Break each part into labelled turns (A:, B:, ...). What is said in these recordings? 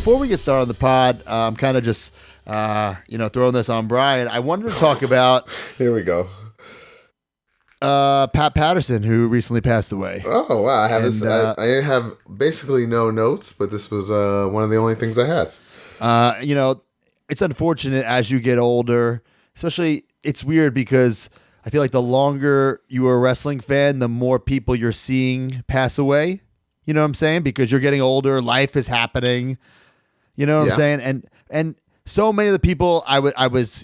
A: before we get started on the pod, I'm kind of just, throwing this on Brian. I wanted to talk about
B: Here we go.
A: Pat Patterson, who recently passed away.
B: Oh wow! I have this. I have basically no notes, but this was one of the only things I had.
A: It's unfortunate as you get older, especially it's weird because I feel like the longer you are a wrestling fan, the more people you're seeing pass away. You know what I'm saying? Because you're getting older, life is happening. You know what I'm saying? And so many of the people I was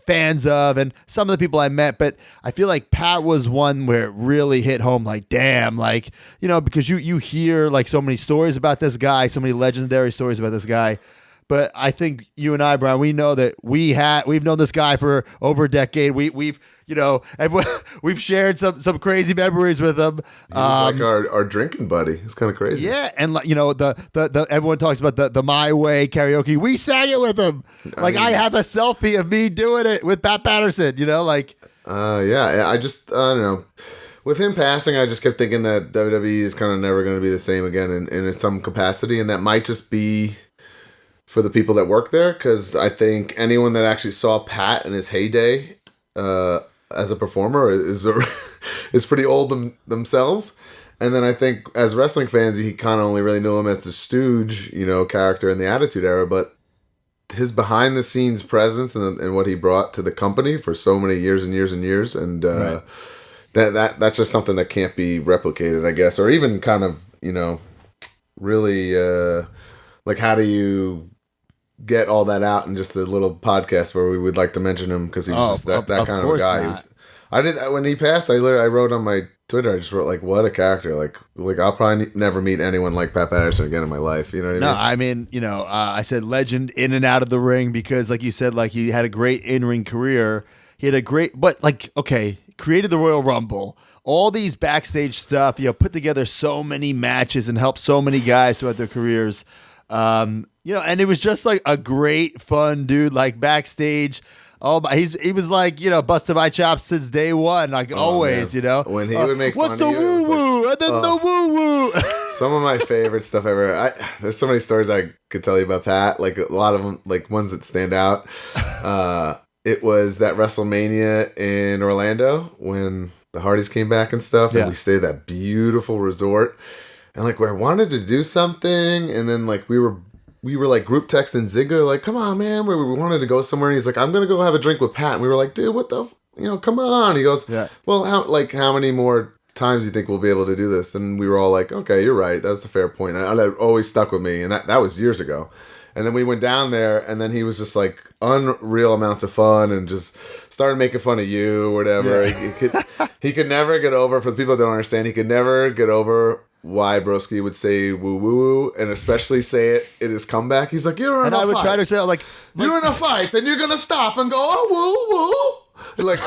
A: fans of, and some of the people I met, but I feel like Pat was one where it really hit home. Like, damn, because you hear like so many stories about this guy, so many legendary stories about this guy. But I think you and I, Brian, we know that we've known this guy for over a decade. We've shared some crazy memories with him.
B: He was like our drinking buddy. It's kind of crazy.
A: Yeah, and the everyone talks about the My Way karaoke. We sang it with him. I have a selfie of me doing it with Pat Patterson.
B: I don't know. With him passing, I just kept thinking that WWE is kind of never going to be the same again in some capacity, and that might just be for the people that work there, because I think anyone that actually saw Pat in his heyday as a performer is pretty old themselves. And then I think as wrestling fans, he kind of only really knew him as the Stooge, character in the Attitude Era, but his behind the scenes presence and what he brought to the company for so many years and years and years, and
A: right.
B: that's just something that can't be replicated, I guess, or even kind of really how do you get all that out in just a little podcast where we would like to mention him, because he was just that kind of a guy. When he passed, I wrote on my Twitter, I just wrote like, what a character. Like I'll probably never meet anyone like Pat Patterson again in my life. You know what I mean?
A: I said legend in and out of the ring, because like you said, like he had a great in-ring career. He had a great, created the Royal Rumble, all these backstage stuff, put together so many matches and helped so many guys throughout their careers. And it was just like a great fun dude, like backstage. Oh, he was like, busted my chops since day one, like always,
B: man. When he would make fun
A: what's
B: of
A: the woo woo, and then the woo woo.
B: Some of my favorite stuff ever. There's so many stories I could tell you about Pat, like a lot of them, like ones that stand out. It was that WrestleMania in Orlando when the Hardys came back and stuff, and we stayed at that beautiful resort. And like, where I wanted to do something, and then like we were like group texting Ziggler, like, come on, man, we wanted to go somewhere, and he's like, I'm gonna go have a drink with Pat, and we were like, dude, what the, come on. He goes, well, how many more times do you think we'll be able to do this? And we were all like, okay, you're right, that's a fair point. And that always stuck with me, and that was years ago. And then we went down there, and then he was just like unreal amounts of fun, and just started making fun of you or whatever. Yeah. He could never get over, for the people that don't understand, he could never get over why Broski would say woo woo, and especially say it in his comeback. He's like, you're in a fight. And I would try to say, you're in a fight, then you're going to stop and go, oh, woo woo. Like,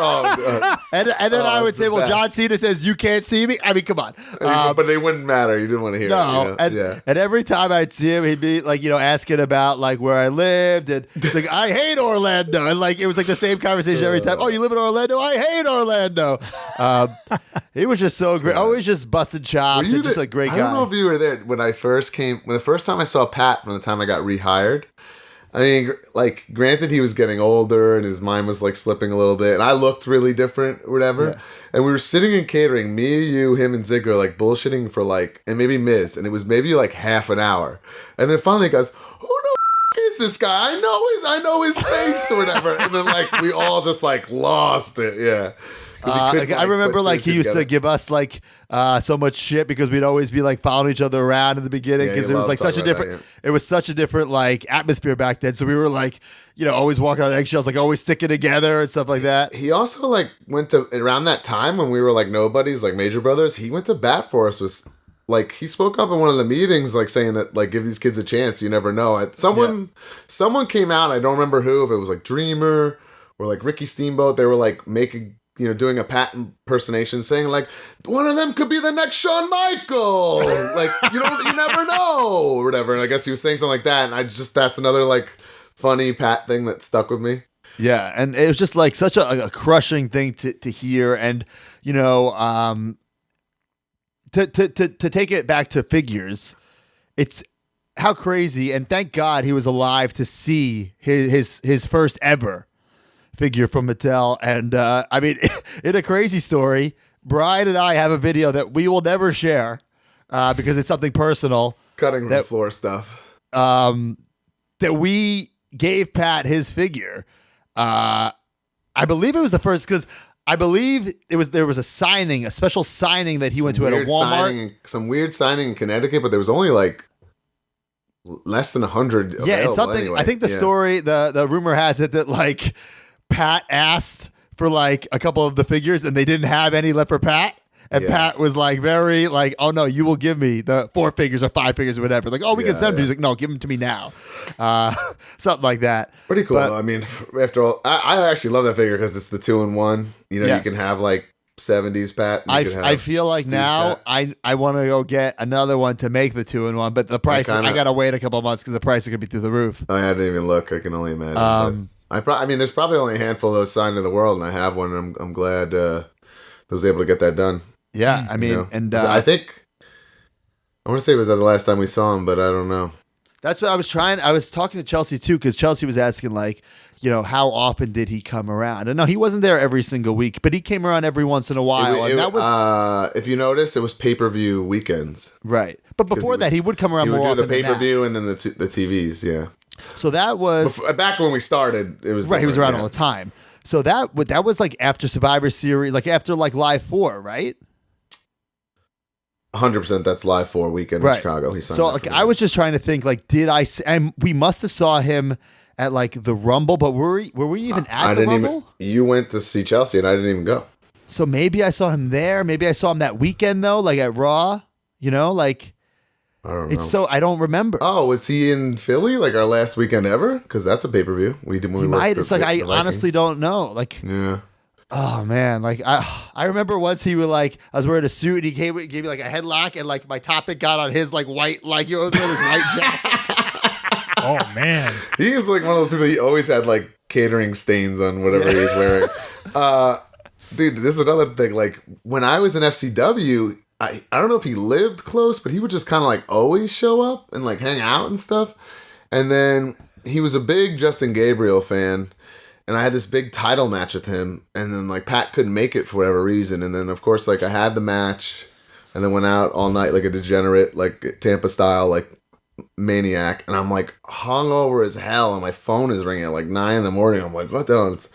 A: and then I would say, well, John Cena says, you can't see me. I mean, come on.
B: But they wouldn't matter. You didn't want to hear
A: it. And every time I'd see him, he'd be like, asking about like where I lived, and like, I hate Orlando. And like, it was like the same conversation every time. Oh, you live in Orlando? I hate Orlando. He was just so great. Always just busted chops, and just a great guy.
B: I don't know if you were there when I first came. When the first time I saw Pat, from the time I got rehired. I mean, like, granted, he was getting older and his mind was like slipping a little bit, and I looked really different or whatever. Yeah. And we were sitting in catering, me, you, him, and Ziggler, like bullshitting for like, and maybe Miz, and it was maybe like half an hour. And then finally he goes, who the is this guy? I know his face or whatever. And then like we all just like lost it. Yeah.
A: I remember like he used to give us like so much shit because we'd always be like following each other around in the beginning, because it was like such a different it was such a different like atmosphere back then. So we were like, always walking on eggshells, like always sticking together and stuff like that.
B: He also like went to, around that time when we were like nobodies, like Major Brothers, he went to bat for us. Was like, he spoke up in one of the meetings, like saying that like, give these kids a chance, you never know. Someone came out, I don't remember who, if it was like Dreamer or like Ricky Steamboat, they were like making, doing a Pat impersonation, saying like, one of them could be the next Shawn Michael. Like, you never know, or whatever. And I guess he was saying something like that, and that's another like funny Pat thing that stuck with me.
A: Yeah, and it was just like such a crushing thing to hear, and to take it back to figures, it's how crazy, and thank God he was alive to see his first ever figure from Mattel. And I mean, in a crazy story, Brian and I have a video that we will never share because it's something personal.
B: Cutting room floor stuff.
A: That we gave Pat his figure. I believe it was the first, because I believe there was a signing, a special signing that he went to at a Walmart.
B: Some weird signing in Connecticut, but there was only like less than 100.
A: Yeah, it's something.
B: Anyway.
A: I think the story, the rumor has it that like Pat asked for like a couple of the figures and they didn't have any left for Pat. And Pat was like very like, oh no, you will give me the 4 figures or 5 figures or whatever. Like, oh, we can send them. He's like, no, give them to me now. Something like that.
B: Pretty cool. Though. I mean, after all, I actually love that figure because it's the 2-in-1. You know, you can have like 70s Pat.
A: I feel like Steve's now Pat. I want to go get another one to make the 2-in-1, but the price, I got to wait a couple of months because the price is going to be through the roof.
B: I didn't even look. I can only imagine. I mean, there's probably only a handful of those signed in the world, and I have one. And I'm glad I was able to get that done.
A: Yeah, I mean,
B: you know?
A: and
B: I think I want to say it was the last time we saw him, but I don't know.
A: That's what I was trying. I was talking to Chelsea too, because Chelsea was asking like, you know, how often did he come around? And no, he wasn't there every single week, but he came around every once in a while. And that was,
B: if you notice, it was pay-per-view weekends,
A: right? But before that, he would come around more often.
B: He would do the pay-per-view and then the TVs, yeah.
A: So that was
B: back when we started. It was
A: right. He was around all the time. So that was like after Survivor Series, like after like Live 4, right?
B: 100%. That's Live 4 weekend in Chicago. He signed.
A: So like, I was just trying to think, like, did I? And we must have saw him at like the Rumble, but were we even at the Rumble?
B: You went to see Chelsea, and I didn't even go.
A: So maybe I saw him there. Maybe I saw him that weekend though, like at Raw. You know, like.
B: I don't know.
A: It's so I don't remember.
B: Oh, was he in Philly like our last weekend ever? Because that's a pay per view. We did.
A: It's like I honestly don't know. Like,
B: yeah.
A: Oh man, like I remember once he was like, I was wearing a suit and he gave me like a headlock and like my topic got on his like white, like he was wearing his white jacket.
C: Oh man,
B: he is like one of those people. He always had like catering stains on whatever he's wearing. Dude, this is another thing. Like when I was in FCW, I don't know if he lived close, but he would just kind of like always show up and like hang out and stuff. And then he was a big Justin Gabriel fan. And I had this big title match with him, and then like Pat couldn't make it for whatever reason, and then of course like I had the match, and then went out all night like a degenerate, like Tampa style, like maniac, and I'm like hungover as hell, and my phone is ringing at like 9 a.m. I'm like, what the hell? And it's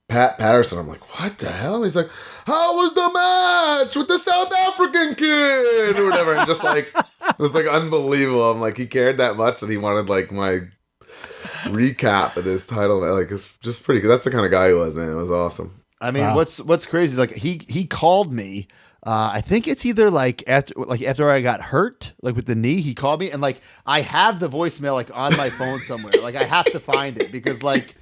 B: Pat Patterson. I'm like, what the hell? And he's like, how was the match with the South African kid or whatever? And just like it was like unbelievable. I'm like, he cared that much that he wanted like my recap of this title. Like it's just pretty good. That's the kind of guy he was, man. It was awesome.
A: I mean, what's crazy, like he called me, I think it's either like after I got hurt, like with the knee, he called me, and like I have the voicemail like on my phone somewhere. Like I have to find it because like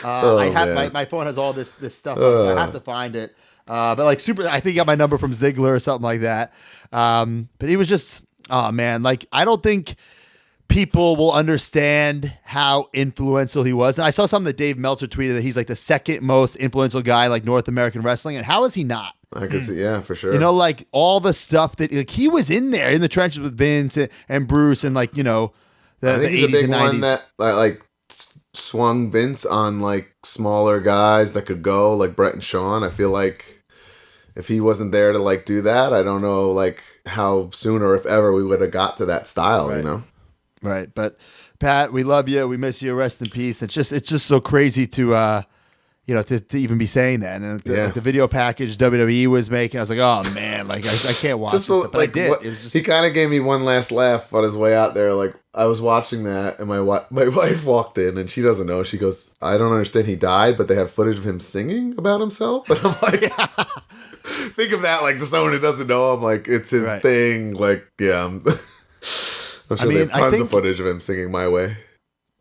A: I have my phone has all this stuff on, so I have to find it. But like I think he got my number from Ziggler or something like that. But he was just, oh man, like I don't think people will understand how influential he was. And I saw something that Dave Meltzer tweeted that he's like the second most influential guy in like North American wrestling. And how is he not?
B: I could see, yeah, for sure.
A: You know, like all the stuff that like he was in there in the trenches with Vince and Bruce and like, you know,
B: I think he's a big one that like swung Vince on like smaller guys that could go like Brett and Shawn. I feel like if he wasn't there to like do that, I don't know like how soon or if ever we would have got to that style, you know?
A: Right, but Pat, we love you. We miss you. Rest in peace. It's just so crazy to, to even be saying that. And like the video package WWE was making, I was like, oh man, like I can't watch this. But I did.
B: He kind of gave me one last laugh on his way out there. Like I was watching that, and my wife walked in, and she doesn't know. She goes, I don't understand. He died, but they have footage of him singing about himself. And I'm like, think of that like to someone who doesn't know him. Like it's his thing. Like I'm sure they have tons of footage of him singing My Way.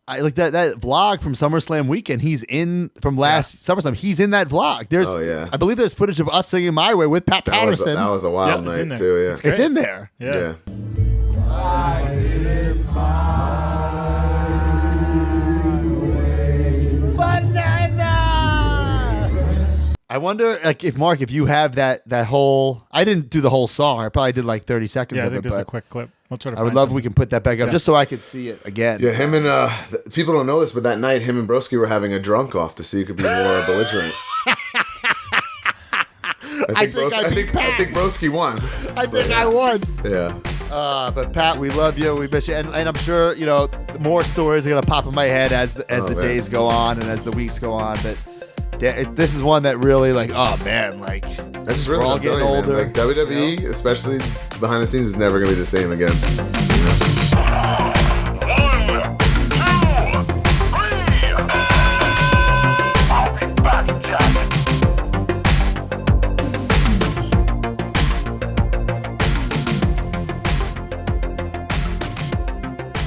A: I like that vlog from SummerSlam weekend. He's in from last SummerSlam. He's in that vlog. There's, I believe there's footage of us singing My Way with Pat Patterson.
B: That was a wild night too. Yeah,
A: it's in there.
C: Yeah.
A: I wonder, like, if you have that whole. I didn't do the whole song. I probably did like 30 seconds
C: Yeah, I
A: of
C: think
A: it,
C: there's a
A: but
C: quick clip. We'll try to
A: I would
C: find
A: love if
C: some.
A: we can put that back up
C: Yeah.
A: just so I could see it again.
B: Yeah, him and people don't know this, but that night him and Broski were having a drunk off to see who could be more belligerent. I think Broski won.
A: I think I won.
B: Yeah.
A: But Pat, we love you. We miss you, and I'm sure more stories are gonna pop in my head as the
B: man.
A: days go on and as the weeks go on. But this is one that really
B: I just really
A: we're all
B: love
A: getting
B: telling you,
A: older.
B: man. Like WWE, especially behind the scenes, is never gonna be the same again.